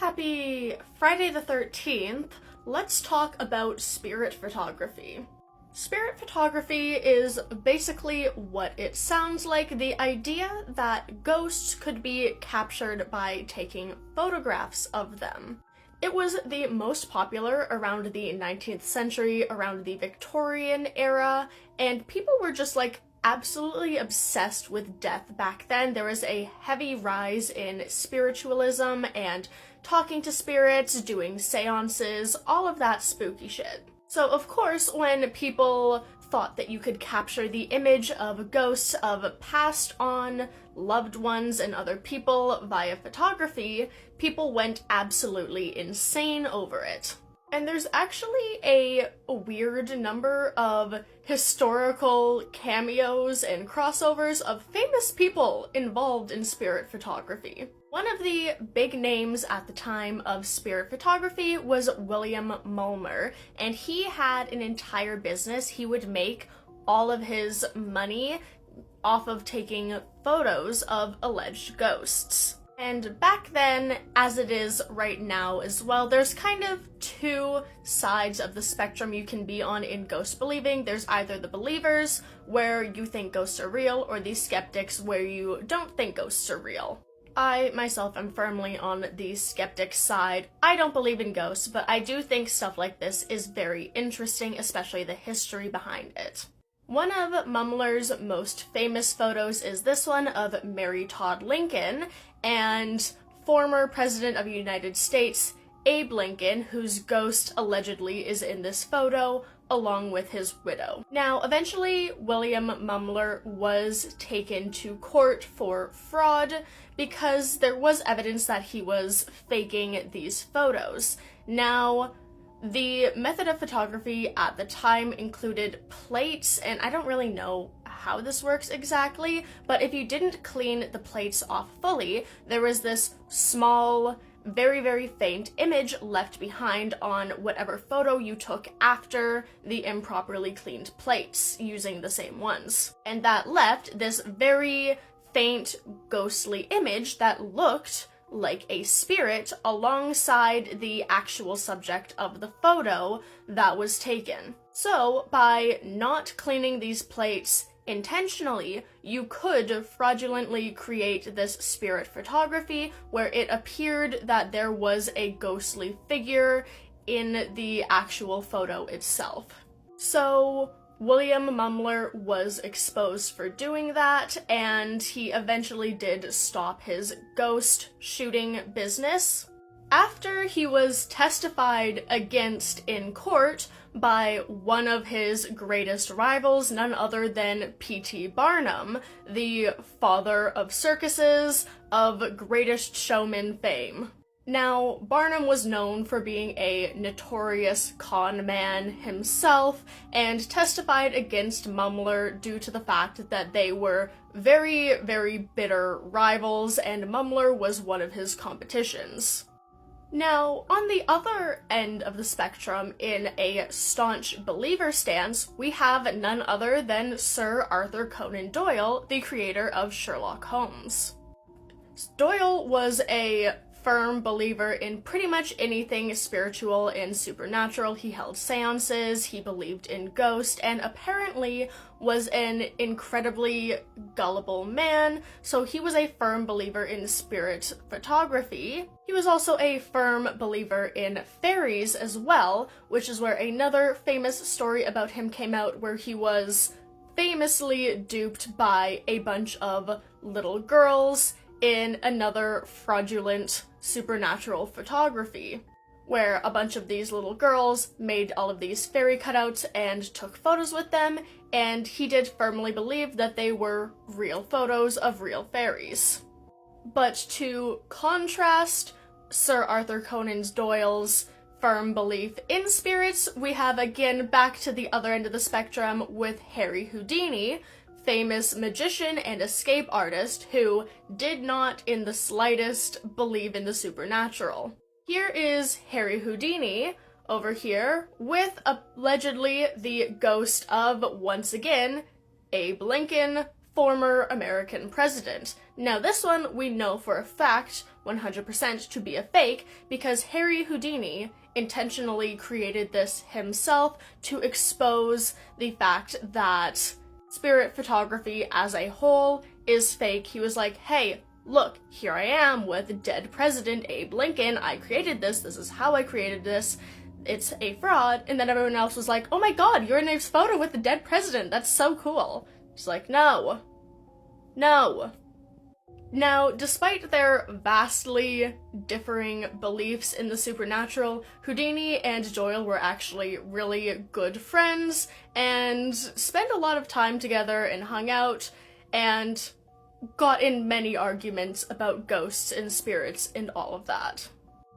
Happy Friday the 13th. Let's talk about spirit photography. Spirit photography is basically what it sounds like, the idea that ghosts could be captured by taking photographs of them. It was the most popular around the 19th century, around the Victorian era, and people were just absolutely obsessed with death back then. There was a heavy rise in spiritualism and talking to spirits, doing seances, all of that spooky shit. So of course, when people thought that you could capture the image of ghosts of passed on loved ones and other people via photography, people went absolutely insane over it. And there's actually a weird number of historical cameos and crossovers of famous people involved in spirit photography. One of the big names at the time of spirit photography was William Mulmer, and he had an entire business. He would make all of his money off of taking photos of alleged ghosts. And back then, as it is right now as well, there's kind of two sides of the spectrum you can be on in ghost believing. There's either the believers, where you think ghosts are real, or the skeptics, where you don't think ghosts are real. I, myself, am firmly on the skeptic side. I don't believe in ghosts, but I do think stuff like this is very interesting, especially the history behind it. One of Mumler's most famous photos is this one of Mary Todd Lincoln and former President of the United States, Abe Lincoln, whose ghost allegedly is in this photo, along with his widow. Now, eventually, William Mumler was taken to court for fraud because there was evidence that he was faking these photos. Now, the method of photography at the time included plates, and I don't really know how this works exactly, but if you didn't clean the plates off fully, there was this small, very, very faint image left behind on whatever photo you took after the improperly cleaned plates using the same ones. And that left this very faint, ghostly image that looked like a spirit alongside the actual subject of the photo that was taken. So, by not cleaning these plates intentionally, you could fraudulently create this spirit photography where it appeared that there was a ghostly figure in the actual photo itself. So, William Mumler was exposed for doing that, and he eventually did stop his ghost shooting business. After he was testified against in court by one of his greatest rivals, none other than P.T. Barnum, the father of circuses, of Greatest Showman fame. Now, Barnum was known for being a notorious con man himself, and testified against Mumler due to the fact that they were very, very bitter rivals, and Mumler was one of his competitions. Now, on the other end of the spectrum, in a staunch believer stance, we have none other than Sir Arthur Conan Doyle, the creator of Sherlock Holmes. Doyle was a firm believer in pretty much anything spiritual and supernatural. He held seances, he believed in ghosts, and apparently was an incredibly gullible man, so he was a firm believer in spirit photography. He was also a firm believer in fairies as well, which is where another famous story about him came out, where he was famously duped by a bunch of little girls in another fraudulent supernatural photography, where a bunch of these little girls made all of these fairy cutouts and took photos with them, and he did firmly believe that they were real photos of real fairies. But to contrast Sir Arthur Conan Doyle's firm belief in spirits, we have again back to the other end of the spectrum with Harry Houdini, famous magician and escape artist who did not in the slightest believe in the supernatural. Here is Harry Houdini over here with allegedly the ghost of, once again, Abe Lincoln, former American president. Now this one we know for a fact, 100% to be a fake, because Harry Houdini intentionally created this himself to expose the fact that spirit photography as a whole is fake. He was like, hey, look, here I am with dead President Abe Lincoln, I created this is how I created this, it's a fraud. And then everyone else was like, oh my god, you're in a photo with the dead president, that's so cool. It's like, no. No. Now, despite their vastly differing beliefs in the supernatural, Houdini and Doyle were actually really good friends and spent a lot of time together and hung out and got in many arguments about ghosts and spirits and all of that.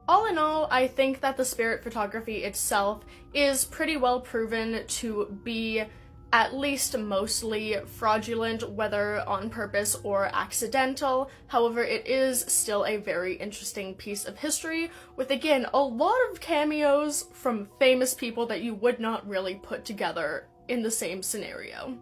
All in all, I think that the spirit photography itself is pretty well proven to be at least mostly fraudulent, whether on purpose or accidental. However, it is still a very interesting piece of history, with again, a lot of cameos from famous people that you would not really put together in the same scenario.